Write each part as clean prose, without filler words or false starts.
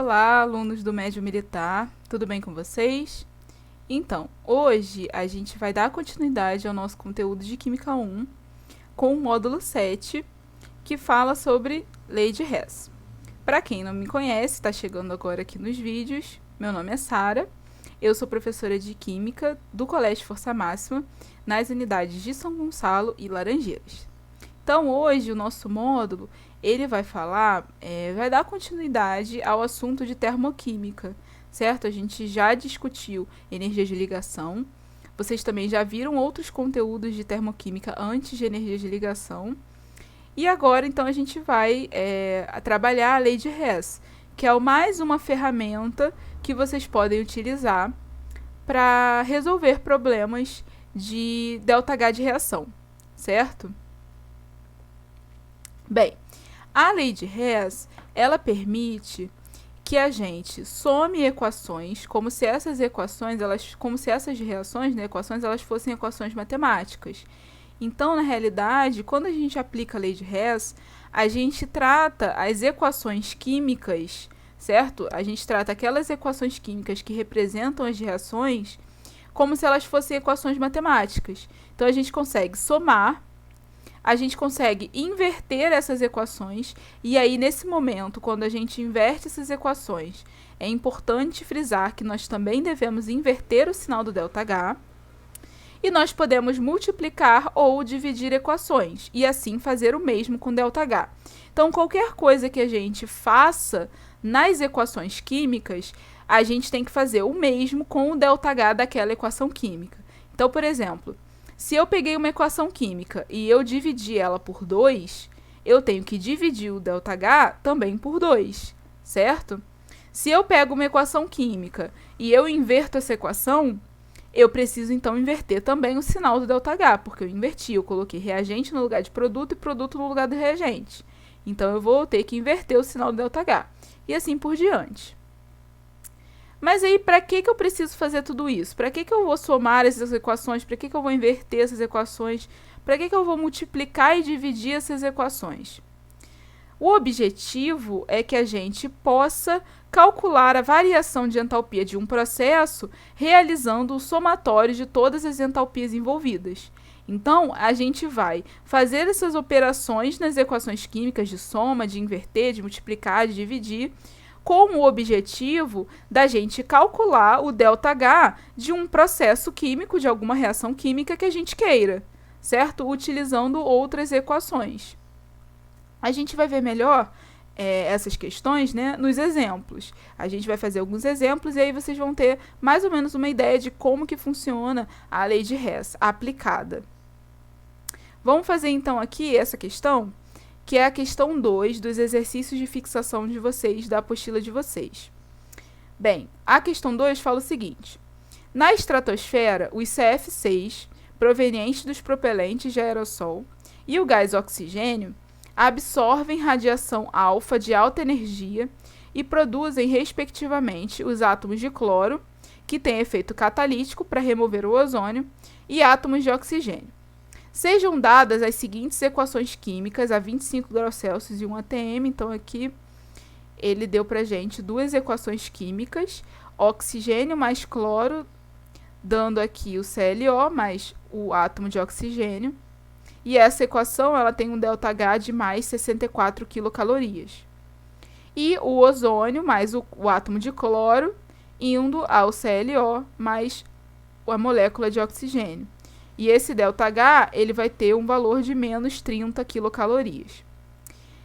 Olá, alunos do Médio Militar, tudo bem com vocês? Então, hoje a gente vai dar continuidade ao nosso conteúdo de Química 1 com o módulo 7, que fala sobre lei de Hess. Para quem não me conhece, está chegando agora aqui nos vídeos, meu nome é Sara, eu sou professora de Química do Colégio Força Máxima nas unidades de São Gonçalo e Laranjeiras. Então, hoje, o nosso módulo, ele vai falar, vai dar continuidade ao assunto de termoquímica, certo? A gente já discutiu energia de ligação, vocês também já viram outros conteúdos de termoquímica antes de energia de ligação, e agora, então, a gente vai trabalhar a lei de Hess, que é mais uma ferramenta que vocês podem utilizar para resolver problemas de ΔH de reação, certo? Bem, a lei de Hess, ela permite que a gente some equações como se essas equações, essas reações, né, equações, elas fossem equações matemáticas. Então, na realidade, quando a gente aplica a lei de Hess, a gente trata as equações químicas, certo? A gente trata aquelas equações químicas que representam as reações como se elas fossem equações matemáticas. Então, a gente consegue somar, a gente consegue inverter essas equações, e aí, nesse momento, quando a gente inverte essas equações, é importante frisar que nós também devemos inverter o sinal do ΔH, e nós podemos multiplicar ou dividir equações, e assim fazer o mesmo com ΔH. Então, qualquer coisa que a gente faça nas equações químicas, a gente tem que fazer o mesmo com o ΔH daquela equação química. Então, por exemplo, se eu peguei uma equação química e eu dividi ela por 2, eu tenho que dividir o ΔH também por 2, certo? Se eu pego uma equação química e eu inverto essa equação, eu preciso então inverter também o sinal do ΔH, porque eu inverti, eu coloquei reagente no lugar de produto e produto no lugar do reagente. Então, eu vou ter que inverter o sinal do ΔH, e assim por diante. Mas aí, para que eu preciso fazer tudo isso? Para que eu vou somar essas equações? Para que eu vou inverter essas equações? Para que eu vou multiplicar e dividir essas equações? O objetivo é que a gente possa calcular a variação de entalpia de um processo realizando o somatório de todas as entalpias envolvidas. Então, a gente vai fazer essas operações nas equações químicas de soma, de inverter, de multiplicar, de dividir, com o objetivo da gente calcular o ΔH de um processo químico, de alguma reação química que a gente queira, certo? Utilizando outras equações. A gente vai ver melhor essas questões, né, nos exemplos. A gente vai fazer alguns exemplos e aí vocês vão ter mais ou menos uma ideia de como que funciona a lei de Hess aplicada. Vamos fazer então aqui essa questão, que é a questão 2 dos exercícios de fixação de vocês, da apostila de vocês. Bem, a questão 2 fala o seguinte: na estratosfera, os CF6, provenientes dos propelentes de aerossol, e o gás oxigênio, absorvem radiação alfa de alta energia e produzem, respectivamente, os átomos de cloro, que têm efeito catalítico para remover o ozônio, e átomos de oxigênio. Sejam dadas as seguintes equações químicas a 25 graus Celsius e 1 atm. Então, aqui ele deu para a gente duas equações químicas, oxigênio mais cloro, dando aqui o ClO mais o átomo de oxigênio. E essa equação ela tem um ΔH de mais 64 quilocalorias. E o ozônio mais o átomo de cloro indo ao ClO mais a molécula de oxigênio. E esse ΔH, ele vai ter um valor de menos 30 quilocalorias.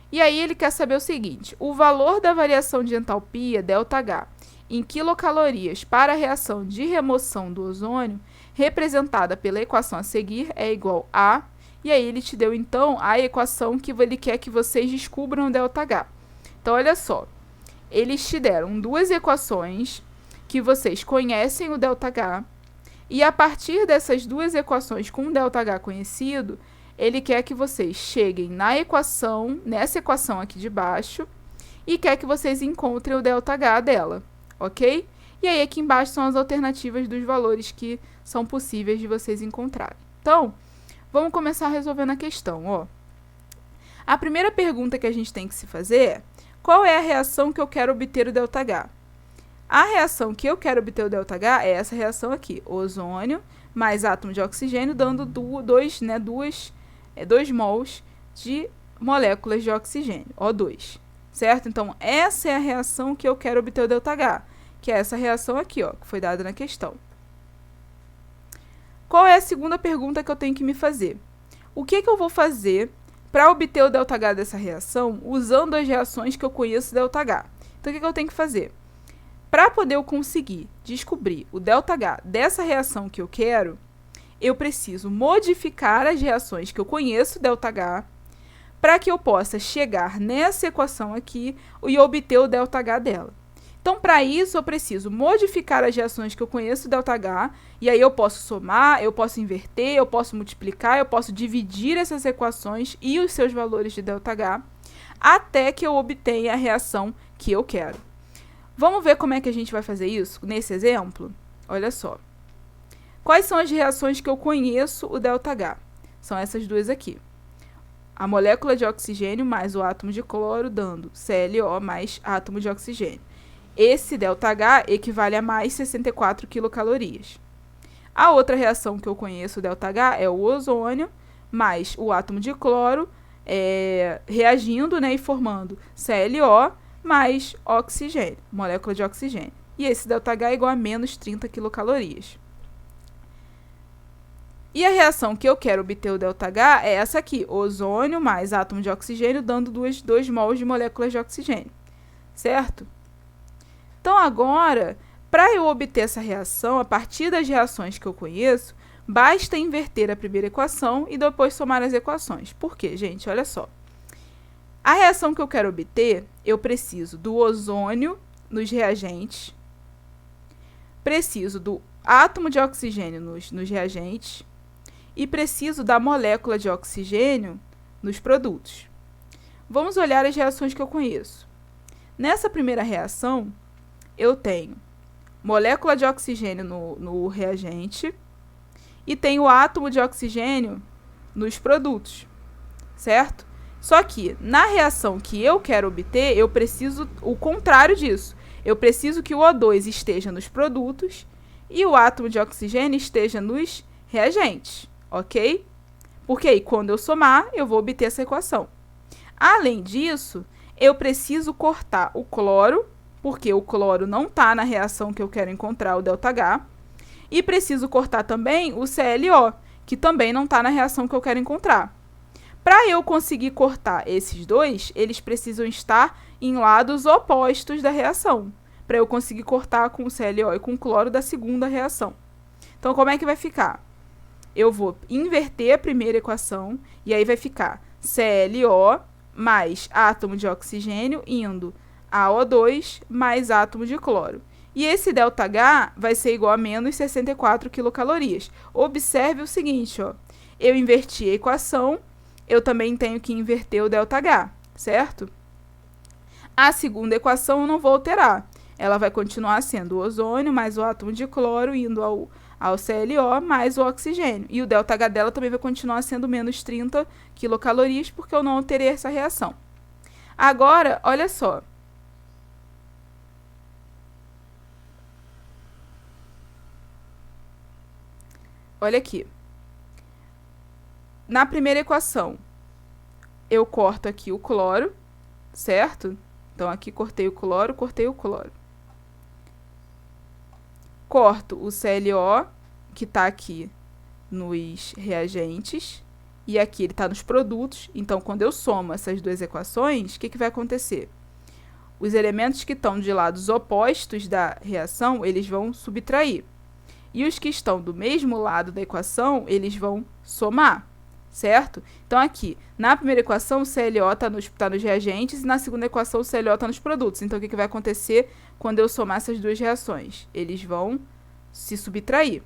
E aí ele quer saber o seguinte: o valor da variação de entalpia, ΔH, em quilocalorias para a reação de remoção do ozônio, representada pela equação a seguir, é igual a... E aí ele te deu, então, a equação que ele quer que vocês descubram o ΔH. Então, olha só. Eles te deram duas equações que vocês conhecem o ΔH, e a partir dessas duas equações com o ΔH conhecido, ele quer que vocês cheguem nessa equação aqui de baixo, e quer que vocês encontrem o ΔH dela, ok? E aí aqui embaixo são as alternativas dos valores que são possíveis de vocês encontrarem. Então, vamos começar resolvendo a questão, ó. A primeira pergunta que a gente tem que se fazer é: Qual é a reação que eu quero obter o ΔH? A reação que eu quero obter o ΔH é essa reação aqui, ozônio mais átomo de oxigênio, dando 2 mols de moléculas de oxigênio, O2, certo? Então, essa é a reação que eu quero obter o ΔH, que é essa reação aqui, ó, que foi dada na questão. Qual é a segunda pergunta que eu tenho que me fazer? O que eu vou fazer para obter o ΔH dessa reação usando as reações que eu conheço ΔH? Então, o que eu tenho que fazer? Para poder eu conseguir descobrir o ΔH dessa reação que eu quero, eu preciso modificar as reações que eu conheço ΔH para que eu possa chegar nessa equação aqui e obter o ΔH dela. Então, para isso, eu preciso modificar as reações que eu conheço ΔH, e aí eu posso somar, eu posso inverter, eu posso multiplicar, eu posso dividir essas equações e os seus valores de ΔH, até que eu obtenha a reação que eu quero. Vamos ver como é que a gente vai fazer isso nesse exemplo? Olha só. Quais são as reações que eu conheço o ΔH? São essas duas aqui. A molécula de oxigênio mais o átomo de cloro, dando ClO mais átomo de oxigênio. Esse ΔH equivale a mais 64 quilocalorias. A outra reação que eu conheço, o ΔH, é o ozônio mais o átomo de cloro reagindo, né, e formando ClO mais oxigênio, molécula de oxigênio. E esse ΔH é igual a menos 30 quilocalorias. E a reação que eu quero obter o ΔH é essa aqui, ozônio mais átomo de oxigênio, dando 2 mols de moléculas de oxigênio, certo? Então, agora, para eu obter essa reação, a partir das reações que eu conheço, basta inverter a primeira equação e depois somar as equações. Por quê, gente? Olha só. A reação que eu quero obter, eu preciso do ozônio nos reagentes, preciso do átomo de oxigênio nos reagentes e preciso da molécula de oxigênio nos produtos. Vamos olhar as reações que eu conheço. Nessa primeira reação, eu tenho molécula de oxigênio no reagente e tenho átomo de oxigênio nos produtos, certo? Só que, na reação que eu quero obter, eu preciso o contrário disso. Eu preciso que o O2 esteja nos produtos e o átomo de oxigênio esteja nos reagentes, ok? Porque aí, quando eu somar, eu vou obter essa equação. Além disso, eu preciso cortar o cloro, porque o cloro não está na reação que eu quero encontrar, o ΔH, e preciso cortar também o ClO, que também não está na reação que eu quero encontrar. Para eu conseguir cortar esses dois, eles precisam estar em lados opostos da reação, para eu conseguir cortar com o ClO e com o cloro da segunda reação. Então, como é que vai ficar? Eu vou inverter a primeira equação, e aí vai ficar ClO mais átomo de oxigênio indo a O2 mais átomo de cloro. E esse ΔH vai ser igual a menos 64 quilocalorias. Observe o seguinte, ó. Eu inverti a equação, eu também tenho que inverter o ΔH, certo? A segunda equação eu não vou alterar. Ela vai continuar sendo o ozônio mais o átomo de cloro indo ao ClO mais o oxigênio. E o ΔH dela também vai continuar sendo menos 30 quilocalorias, porque eu não alterei essa reação. Agora, olha só. Olha aqui. Na primeira equação, eu corto aqui o cloro, certo? Então, aqui cortei o cloro, cortei o cloro. Corto o ClO, que está aqui nos reagentes, e aqui ele está nos produtos. Então, quando eu somo essas duas equações, o que vai acontecer? Os elementos que estão de lados opostos da reação, eles vão subtrair. E os que estão do mesmo lado da equação, eles vão somar, certo? Então, aqui, na primeira equação, o ClO está nos reagentes, e na segunda equação, o ClO está nos produtos. Então, o que vai acontecer quando eu somar essas duas reações? Eles vão se subtrair.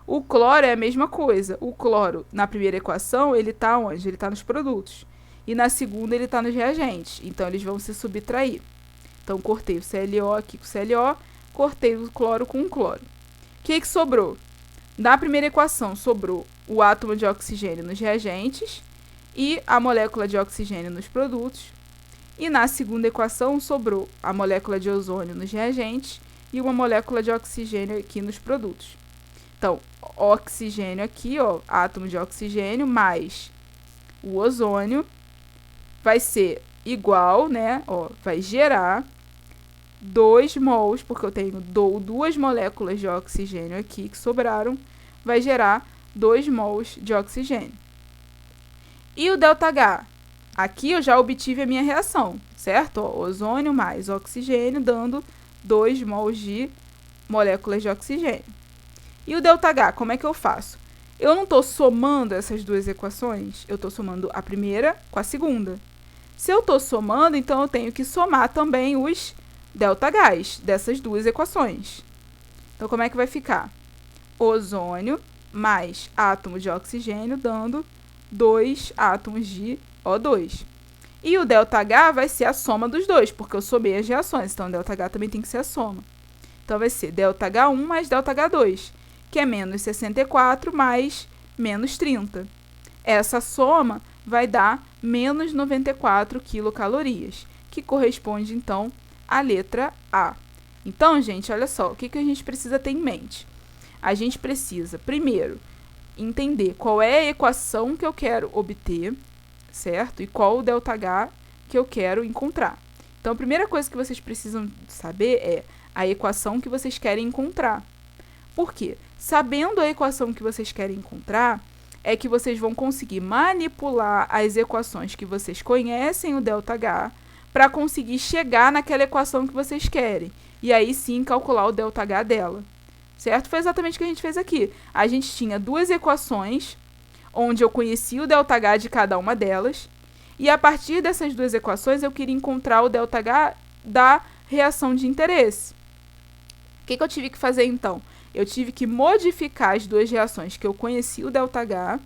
O cloro é a mesma coisa. O cloro, na primeira equação, ele está onde? Ele está nos produtos. E na segunda, ele está nos reagentes. Então, eles vão se subtrair. Então, cortei o ClO aqui com o ClO, cortei o cloro com o cloro. O que sobrou? Da primeira equação, sobrou o átomo de oxigênio nos reagentes e a molécula de oxigênio nos produtos. E na segunda equação sobrou a molécula de ozônio nos reagentes e uma molécula de oxigênio aqui nos produtos. Então, oxigênio aqui, ó, átomo de oxigênio mais o ozônio vai ser igual, né? Ó, vai gerar 2 mols, porque eu tenho 2 moléculas de oxigênio aqui que sobraram, vai gerar 2 mols de oxigênio. E o ΔH? Aqui eu já obtive a minha reação, certo? Ó, ozônio mais oxigênio dando 2 mols de moléculas de oxigênio. E o ΔH, como é que eu faço? Eu não estou somando essas duas equações, eu estou somando a primeira com a segunda. Se eu estou somando, então eu tenho que somar também os ΔHs dessas duas equações. Então, como é que vai ficar? Ozônio mais átomo de oxigênio dando 2 átomos de O2. E o ΔH vai ser a soma dos dois, porque eu somei as reações, então o ΔH também tem que ser a soma. Então, vai ser ΔH1 mais ΔH2, que é menos 64 mais menos 30. Essa soma vai dar menos 94 quilocalorias, que corresponde, então, à letra A. Então, gente, olha só, o que a gente precisa ter em mente? A gente precisa, primeiro, entender qual é a equação que eu quero obter, certo? E qual o ΔH que eu quero encontrar. Então, a primeira coisa que vocês precisam saber é a equação que vocês querem encontrar. Por quê? Sabendo a equação que vocês querem encontrar, é que vocês vão conseguir manipular as equações que vocês conhecem o ΔH para conseguir chegar naquela equação que vocês querem. E aí sim calcular o ΔH dela. Certo? Foi exatamente o que a gente fez aqui. A gente tinha duas equações, onde eu conhecia o ΔH de cada uma delas. E a partir dessas duas equações, eu queria encontrar o ΔH da reação de interesse. O que eu tive que fazer então? Eu tive que modificar as duas reações que eu conhecia o ΔH,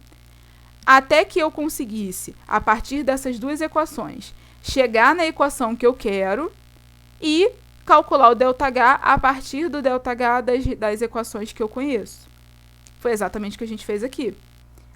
até que eu conseguisse, a partir dessas duas equações, chegar na equação que eu quero e calcular o ΔH a partir do ΔH das equações que eu conheço. Foi exatamente o que a gente fez aqui.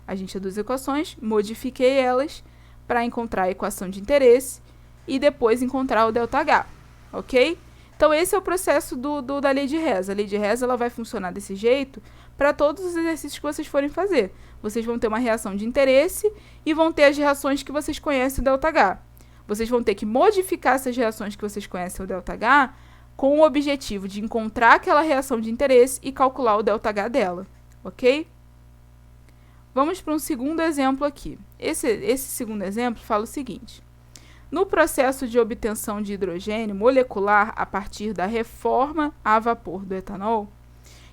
A gente tinha duas equações, modifiquei elas para encontrar a equação de interesse e depois encontrar o ΔH, ok? Então, esse é o processo da lei de Hess. A lei de Hess ela vai funcionar desse jeito para todos os exercícios que vocês forem fazer. Vocês vão ter uma reação de interesse e vão ter as reações que vocês conhecem o ΔH. Vocês vão ter que modificar essas reações que vocês conhecem o ΔH com o objetivo de encontrar aquela reação de interesse e calcular o ΔH dela, ok? Vamos para um segundo exemplo aqui. Esse segundo exemplo fala o seguinte. No processo de obtenção de hidrogênio molecular a partir da reforma a vapor do etanol,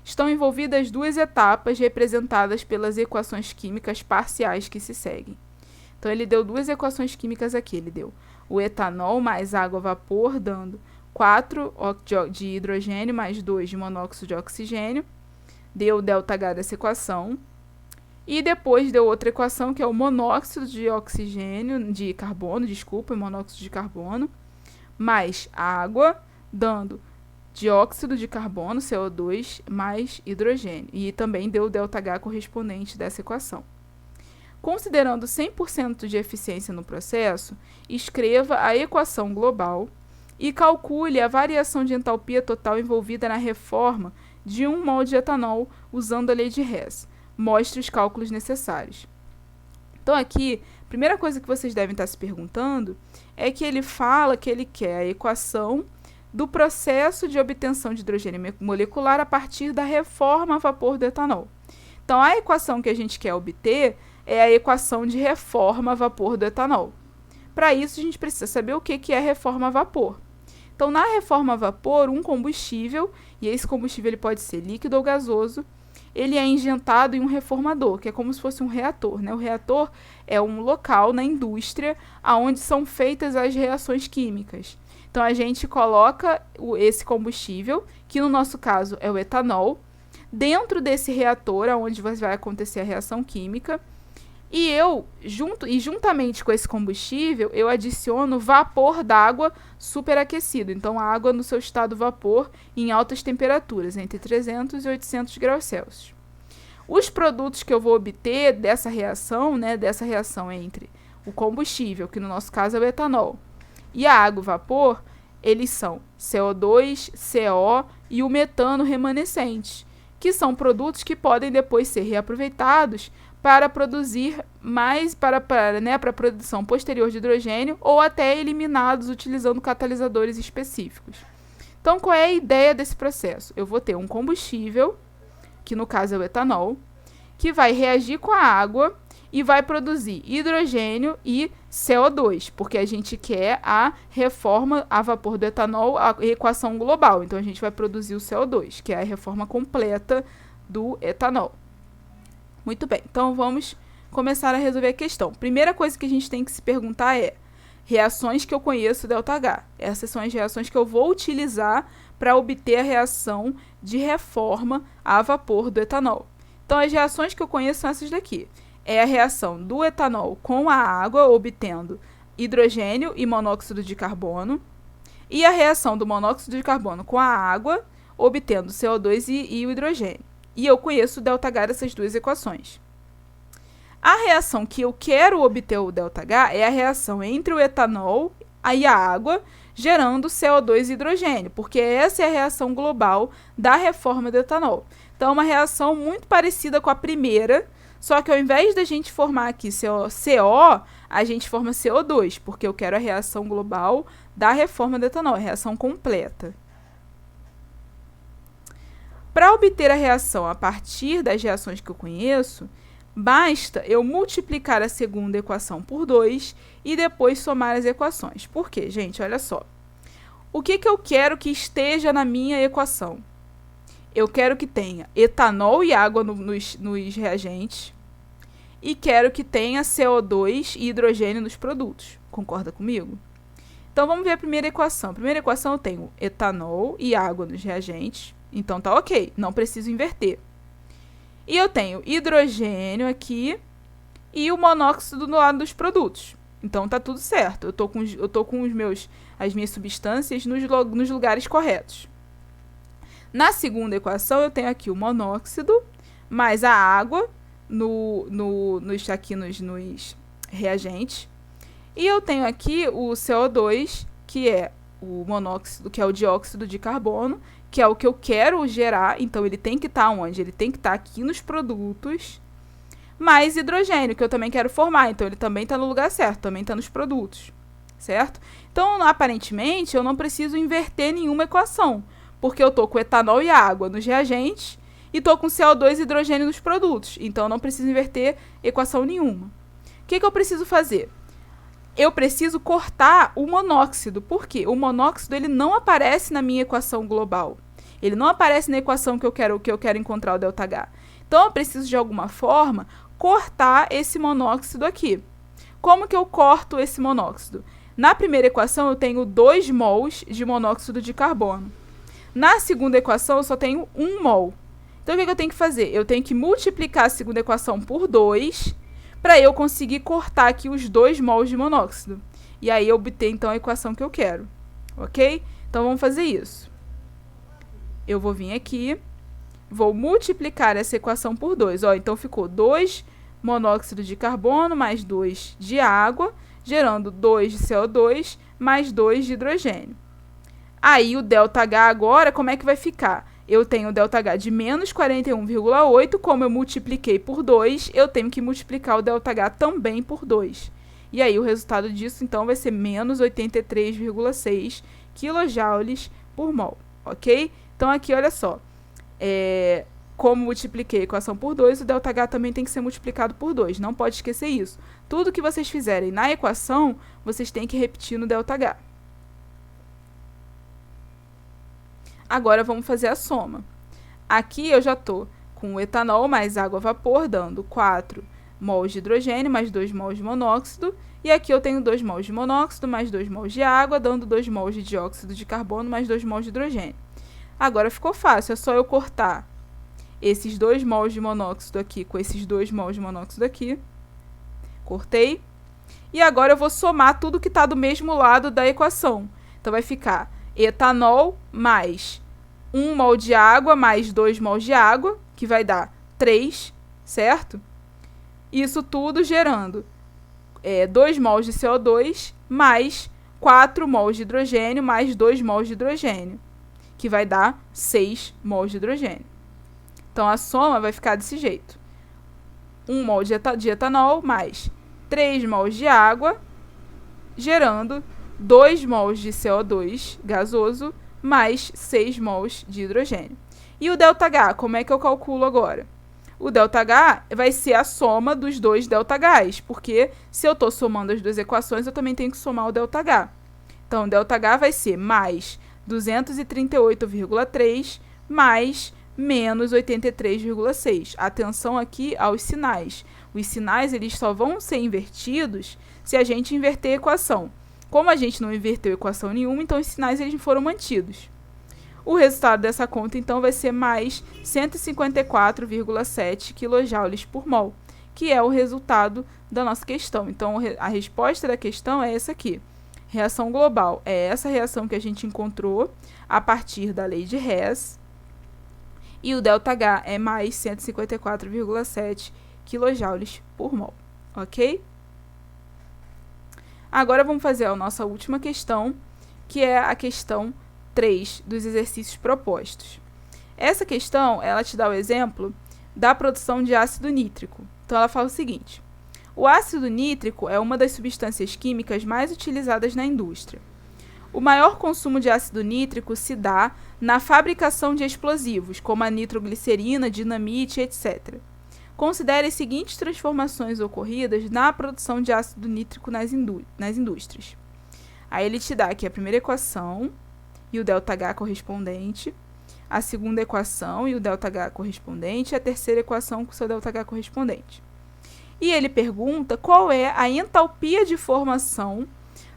estão envolvidas duas etapas representadas pelas equações químicas parciais que se seguem. Então, ele deu duas equações químicas aqui. Ele deu o etanol mais água a vapor, dando 4 de hidrogênio mais 2 de monóxido de oxigênio. Deu o ΔH dessa equação. E depois deu outra equação, que é o monóxido de oxigênio, de carbono, monóxido de carbono, mais água, dando dióxido de carbono, CO2, mais hidrogênio. E também deu o ΔH correspondente dessa equação. Considerando 100% de eficiência no processo, escreva a equação global e calcule a variação de entalpia total envolvida na reforma de 1 mol de etanol usando a lei de Hess. Mostre os cálculos necessários. Então, aqui, a primeira coisa que vocês devem estar se perguntando é que ele fala que ele quer a equação do processo de obtenção de hidrogênio molecular a partir da reforma a vapor do etanol. Então, a equação que a gente quer obter é a equação de reforma a vapor do etanol. Para isso, a gente precisa saber o que é reforma a vapor. Então, na reforma a vapor, um combustível, e esse combustível ele pode ser líquido ou gasoso, ele é injetado em um reformador, que é como se fosse um reator, né? O reator é um local na indústria onde são feitas as reações químicas. Então, a gente coloca esse combustível, que no nosso caso é o etanol, dentro desse reator, onde vai acontecer a reação química, e juntamente com esse combustível, eu adiciono vapor d'água superaquecido. Então, a água no seu estado vapor em altas temperaturas, entre 300 e 800 graus Celsius. Os produtos que eu vou obter dessa reação, né, entre o combustível, que no nosso caso é o etanol, e a água e o vapor, eles são CO2, CO e o metano remanescente, que são produtos que podem depois ser reaproveitados para produzir mais para a produção posterior de hidrogênio ou até eliminados utilizando catalisadores específicos. Então, qual é a ideia desse processo? Eu vou ter um combustível, que no caso é o etanol, que vai reagir com a água e vai produzir hidrogênio e CO2, porque a gente quer a reforma a vapor do etanol, a equação global. Então, a gente vai produzir o CO2, que é a reforma completa do etanol. Muito bem, então vamos começar a resolver a questão. Primeira coisa que a gente tem que se perguntar é: reações que eu conheço ΔH. Essas são as reações que eu vou utilizar para obter a reação de reforma a vapor do etanol. Então, as reações que eu conheço são essas daqui. É a reação do etanol com a água, obtendo hidrogênio e monóxido de carbono. E a reação do monóxido de carbono com a água, obtendo CO2 e o hidrogênio. E eu conheço o ΔH dessas duas equações. A reação que eu quero obter o ΔH é a reação entre o etanol e a água, gerando CO2 e hidrogênio, porque essa é a reação global da reforma do etanol. Então, é uma reação muito parecida com a primeira, só que ao invés da gente formar aqui CO, a gente forma CO2, porque eu quero a reação global da reforma do etanol, a reação completa. Para obter a reação a partir das reações que eu conheço, basta eu multiplicar a segunda equação por 2 e depois somar as equações. Por quê, gente? Olha só. O que eu quero que esteja na minha equação? Eu quero que tenha etanol e água nos reagentes e quero que tenha CO2 e hidrogênio nos produtos. Concorda comigo? Então, vamos ver a primeira equação. A primeira equação eu tenho etanol e água nos reagentes. Então, tá ok. Não preciso inverter. E eu tenho hidrogênio aqui e o monóxido do lado dos produtos. Então, tá tudo certo. Eu tô com as minhas substâncias nos lugares corretos. Na segunda equação, eu tenho aqui o monóxido mais a água nos reagentes. E eu tenho aqui o CO2, que é o monóxido, que é o dióxido de carbono, que é o que eu quero gerar. Então, ele tem que estar onde? Ele tem que estar aqui nos produtos, mais hidrogênio, que eu também quero formar. Então, ele também está no lugar certo, também está nos produtos, certo? Então, aparentemente, eu não preciso inverter nenhuma equação, porque eu estou com etanol e água nos reagentes e estou com CO2 e hidrogênio nos produtos. Então, eu não preciso inverter equação nenhuma. O que eu preciso fazer? Eu preciso cortar o monóxido. Por quê? O monóxido ele não aparece na minha equação global. Ele não aparece na equação que eu quero encontrar o ΔH. Então, eu preciso, de alguma forma, cortar esse monóxido aqui. Como que eu corto esse monóxido? Na primeira equação, eu tenho 2 mols de monóxido de carbono. Na segunda equação, eu só tenho 1 mol. Então, o que eu tenho que fazer? Eu tenho que multiplicar a segunda equação por 2 para eu conseguir cortar aqui os 2 mols de monóxido. E aí, eu obter, então, a equação que eu quero. Ok? Então, vamos fazer isso. Eu vou vir aqui, vou multiplicar essa equação por 2. Ó, então, ficou 2 monóxido de carbono mais 2 de água, gerando 2 de CO2 mais 2 de hidrogênio. Aí, o ΔH agora, como é que vai ficar? Eu tenho o ΔH de menos 41,8, como eu multipliquei por 2, eu tenho que multiplicar o ΔH também por 2. E aí, o resultado disso, então, vai ser menos 83,6 kJ por mol, ok? Então, aqui, olha só, como multipliquei a equação por 2, o ΔH também tem que ser multiplicado por 2, não pode esquecer isso. Tudo que vocês fizerem na equação, vocês têm que repetir no ΔH. Agora, vamos fazer a soma. Aqui eu já estou com o etanol mais água a vapor, dando 4 mols de hidrogênio mais 2 mols de monóxido. E aqui eu tenho 2 mols de monóxido mais 2 mols de água, dando 2 mols de dióxido de carbono mais 2 mols de hidrogênio. Agora ficou fácil, é só eu cortar esses 2 mols de monóxido aqui com esses 2 mols de monóxido aqui. Cortei. E agora eu vou somar tudo que está do mesmo lado da equação. Então, vai ficar etanol mais 1 mol de água mais 2 mols de água, que vai dar 3, certo? Isso tudo gerando 2 mols de CO2 mais 4 mols de hidrogênio mais 2 mols de hidrogênio, que vai dar 6 mols de hidrogênio. Então, a soma vai ficar desse jeito. 1 mol de etanol mais 3 mols de água, gerando 2 mols de CO2 gasoso mais 6 mols de hidrogênio. E o ΔH, como é que eu calculo agora? O ΔH vai ser a soma dos dois ΔHs, porque se eu estou somando as duas equações, eu também tenho que somar o ΔH. Então, o ΔH vai ser mais 238,3 mais menos 83,6. Atenção aqui aos sinais. Os sinais eles só vão ser invertidos se a gente inverter a equação. Como a gente não inverteu equação nenhuma, então os sinais eles foram mantidos. O resultado dessa conta, então, vai ser mais 154,7 kJ por mol, que é o resultado da nossa questão. Então, a resposta da questão é essa aqui. Reação global é essa reação que a gente encontrou a partir da lei de Hess. E o ΔH é mais 154,7 kJ por mol. Ok? Agora, vamos fazer a nossa última questão, que é a questão 3 dos exercícios propostos. Essa questão, ela te dá o exemplo da produção de ácido nítrico. Então, ela fala o seguinte: o ácido nítrico é uma das substâncias químicas mais utilizadas na indústria. O maior consumo de ácido nítrico se dá na fabricação de explosivos, como a nitroglicerina, dinamite, etc. Considere as seguintes transformações ocorridas na produção de ácido nítrico nas indústrias. Aí ele te dá aqui a primeira equação e o ΔH correspondente, a segunda equação e o ΔH correspondente, e a terceira equação com o seu ΔH correspondente. E ele pergunta qual é a entalpia de formação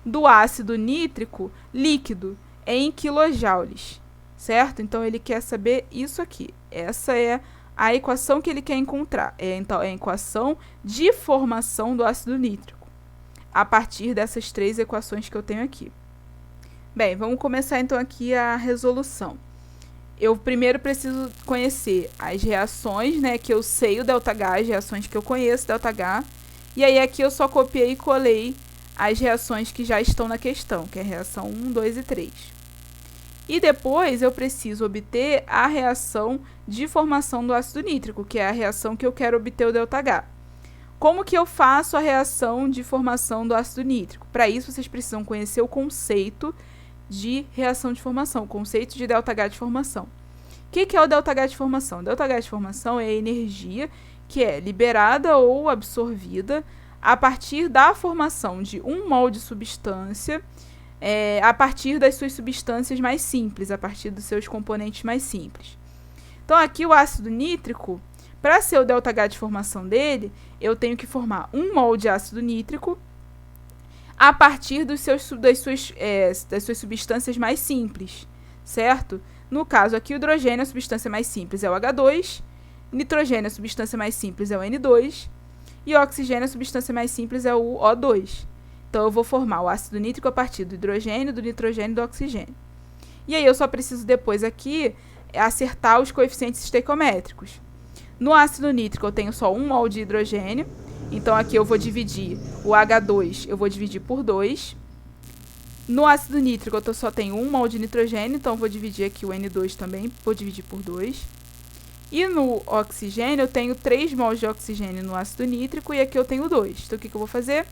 do ácido nítrico líquido em quilojoules, certo? Então, ele quer saber isso aqui. Essa é a equação que ele quer encontrar. É a equação de formação do ácido nítrico, a partir dessas três equações que eu tenho aqui. Bem, vamos começar então aqui a resolução. Eu primeiro preciso conhecer as reações, né, que eu sei o ΔH, as reações que eu conheço, ΔH. E aí aqui eu só copiei e colei as reações que já estão na questão, que é a reação 1, 2 e 3. E depois eu preciso obter a reação de formação do ácido nítrico, que é a reação que eu quero obter o ΔH. Como que eu faço a reação de formação do ácido nítrico? Para isso, vocês precisam conhecer o conceito de reação de formação, o conceito de ΔH de formação. O que é o ΔH de formação? O ΔH de formação é a energia que é liberada ou absorvida a partir da formação de 1 mol de substância, a partir das suas substâncias mais simples, a partir dos seus componentes mais simples. Então, aqui o ácido nítrico, para ser o ΔH de formação dele, eu tenho que formar 1 mol de ácido nítrico a partir das suas substâncias mais simples, certo? No caso aqui, o hidrogênio, a substância mais simples é o H2, nitrogênio, a substância mais simples é o N2, e o oxigênio, a substância mais simples é o O2. Então, eu vou formar o ácido nítrico a partir do hidrogênio, do nitrogênio e do oxigênio. E aí, eu só preciso depois aqui acertar os coeficientes estequiométricos. No ácido nítrico, eu tenho só 1 mol de hidrogênio. Então, aqui eu vou dividir o H2, eu vou dividir por 2. No ácido nítrico, eu só tenho 1 mol de nitrogênio, então eu vou dividir aqui o N2 também, vou dividir por 2. E no oxigênio, eu tenho 3 mols de oxigênio no ácido nítrico e aqui eu tenho 2. Então, o que eu vou fazer?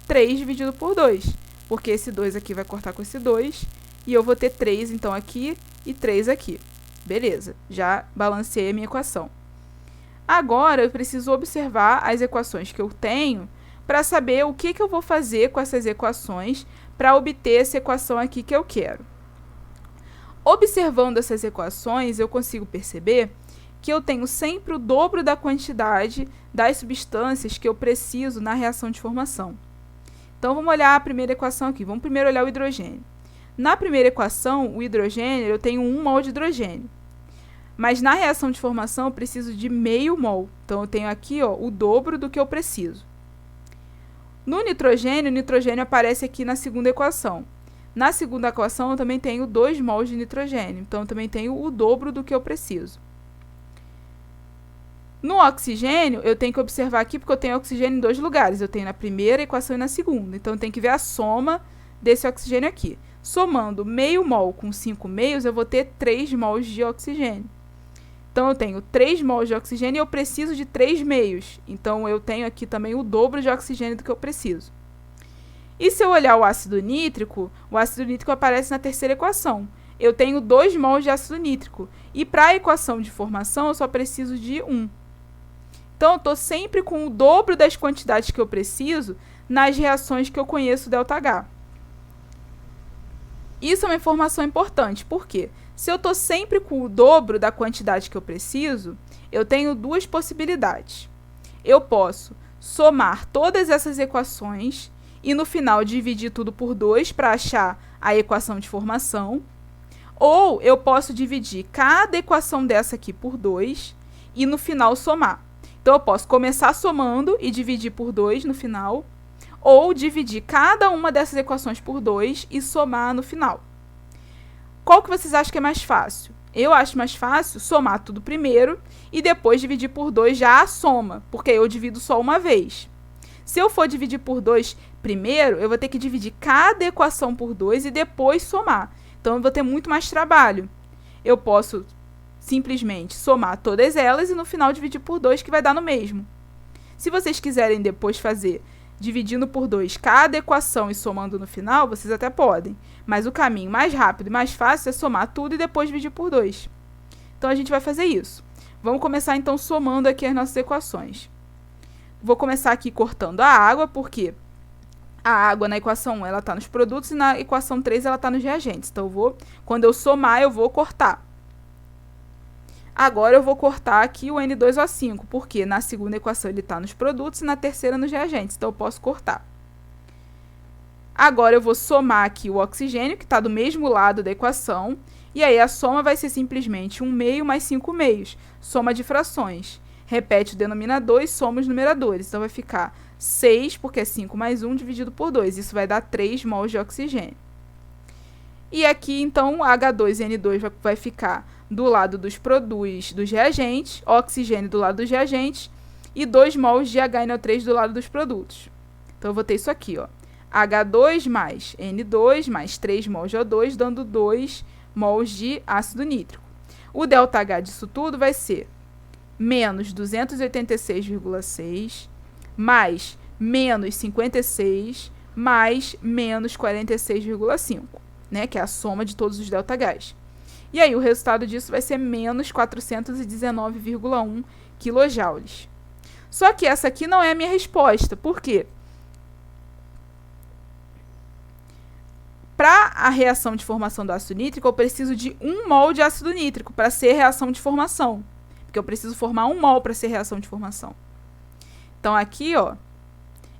3 dividido por 2, porque esse 2 aqui vai cortar com esse 2, e eu vou ter 3, então, aqui e 3 aqui. Beleza, já balanceei a minha equação. Agora, eu preciso observar as equações que eu tenho para saber o que eu vou fazer com essas equações para obter essa equação aqui que eu quero. Observando essas equações, eu consigo perceber que eu tenho sempre o dobro da quantidade das substâncias que eu preciso na reação de formação. Então, vamos olhar a primeira equação aqui. Vamos primeiro olhar o hidrogênio. Na primeira equação, o hidrogênio, eu tenho 1 mol de hidrogênio. Mas na reação de formação, eu preciso de meio mol. Então, eu tenho aqui o dobro do que eu preciso. No nitrogênio, o nitrogênio aparece aqui na segunda equação. Na segunda equação, eu também tenho 2 mols de nitrogênio. Então, eu também tenho o dobro do que eu preciso. No oxigênio, eu tenho que observar aqui, porque eu tenho oxigênio em 2 lugares. Eu tenho na primeira equação e na segunda. Então, eu tenho que ver a soma desse oxigênio aqui. Somando meio mol com 5 meios, eu vou ter 3 mols de oxigênio. Então, eu tenho 3 mols de oxigênio e eu preciso de 3 meios. Então, eu tenho aqui também o dobro de oxigênio do que eu preciso. E se eu olhar o ácido nítrico aparece na terceira equação. Eu tenho 2 mols de ácido nítrico. E para a equação de formação, eu só preciso de 1. Então, eu estou sempre com o dobro das quantidades que eu preciso nas reações que eu conheço ΔH. Isso é uma informação importante. Por quê? Se eu estou sempre com o dobro da quantidade que eu preciso, eu tenho duas possibilidades. Eu posso somar todas essas equações e no final dividir tudo por 2 para achar a equação de formação. Ou eu posso dividir cada equação dessa aqui por 2 e no final somar. Então, eu posso começar somando e dividir por 2 no final, ou dividir cada uma dessas equações por 2 e somar no final. Qual que vocês acham que é mais fácil? Eu acho mais fácil somar tudo primeiro e depois dividir por 2 já a soma, porque eu divido só uma vez. Se eu for dividir por 2 primeiro, eu vou ter que dividir cada equação por 2 e depois somar. Então, eu vou ter muito mais trabalho. Eu posso simplesmente somar todas elas e no final dividir por 2, que vai dar no mesmo. Se vocês quiserem depois fazer dividindo por 2 cada equação e somando no final, vocês até podem. Mas o caminho mais rápido e mais fácil é somar tudo e depois dividir por 2. Então, a gente vai fazer isso. Vamos começar, então, somando aqui as nossas equações. Vou começar aqui cortando a água, porque a água na equação 1 ela está nos produtos e na equação 3 ela está nos reagentes. Então, quando eu somar, eu vou cortar. Agora, eu vou cortar aqui o N2O5, porque na segunda equação ele está nos produtos e na terceira nos reagentes. Então, eu posso cortar. Agora, eu vou somar aqui o oxigênio, que está do mesmo lado da equação. E aí, a soma vai ser simplesmente 1 meio mais 5 meios. Soma de frações. Repete o denominador e soma os numeradores. Então, vai ficar 6, porque é 5 mais 1 dividido por 2. Isso vai dar 3 mols de oxigênio. E aqui, então, H2N2 vai ficar do lado dos reagentes, oxigênio do lado dos reagentes e 2 mols de HNO3 do lado dos produtos. Então, eu vou ter isso aqui, ó. H2 mais N2 mais 3 mols de O2, dando 2 mols de ácido nítrico. O ΔH disso tudo vai ser menos 286,6 mais menos 56 mais menos 46,5, né, que é a soma de todos os ΔHs. E aí, o resultado disso vai ser menos 419,1 kJ. Só que essa aqui não é a minha resposta. Por quê? Para a reação de formação do ácido nítrico, eu preciso de 1 mol de ácido nítrico para ser reação de formação. Porque eu preciso formar 1 mol para ser reação de formação. Então, aqui, ó,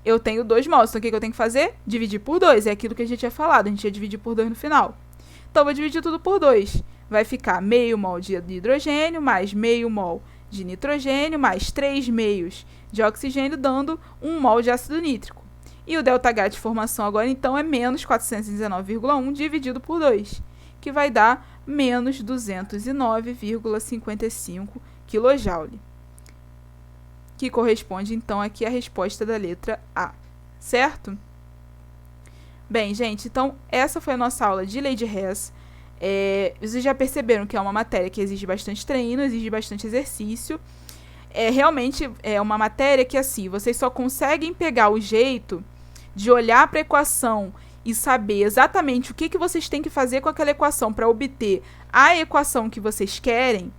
eu tenho 2 mols. Então, o que eu tenho que fazer? Dividir por 2. É aquilo que a gente tinha falado. A gente ia dividir por 2 no final. Então, eu vou dividir tudo por 2. Vai ficar meio mol de hidrogênio mais meio mol de nitrogênio mais 3 meios de oxigênio, dando 1 mol de ácido nítrico. E o ΔH de formação agora, então, é menos 419,1 dividido por 2, que vai dar menos 209,55 kJ, que corresponde, então, aqui à resposta da letra A, certo? Bem, gente, então, essa foi a nossa aula de lei de Hess. Vocês já perceberam que é uma matéria que exige bastante treino, exige bastante exercício. Realmente é uma matéria que, assim, vocês só conseguem pegar o jeito de olhar para a equação e saber exatamente o que vocês têm que fazer com aquela equação para obter a equação que vocês querem.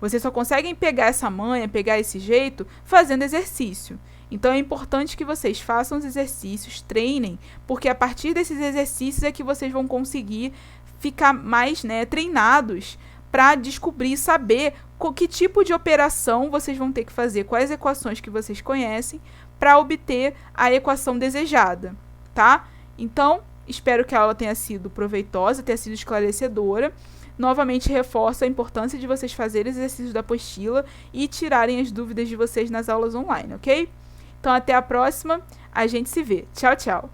Vocês só conseguem pegar essa manha, pegar esse jeito, fazendo exercício. Então, é importante que vocês façam os exercícios, treinem, porque a partir desses exercícios é que vocês vão conseguir ficar mais, né, treinados para descobrir e saber que tipo de operação vocês vão ter que fazer, quais equações que vocês conhecem, para obter a equação desejada, tá? Então, espero que a aula tenha sido proveitosa, tenha sido esclarecedora. Novamente, reforço a importância de vocês fazerem exercícios da apostila e tirarem as dúvidas de vocês nas aulas online, ok? Então, até a próxima. A gente se vê. Tchau, tchau!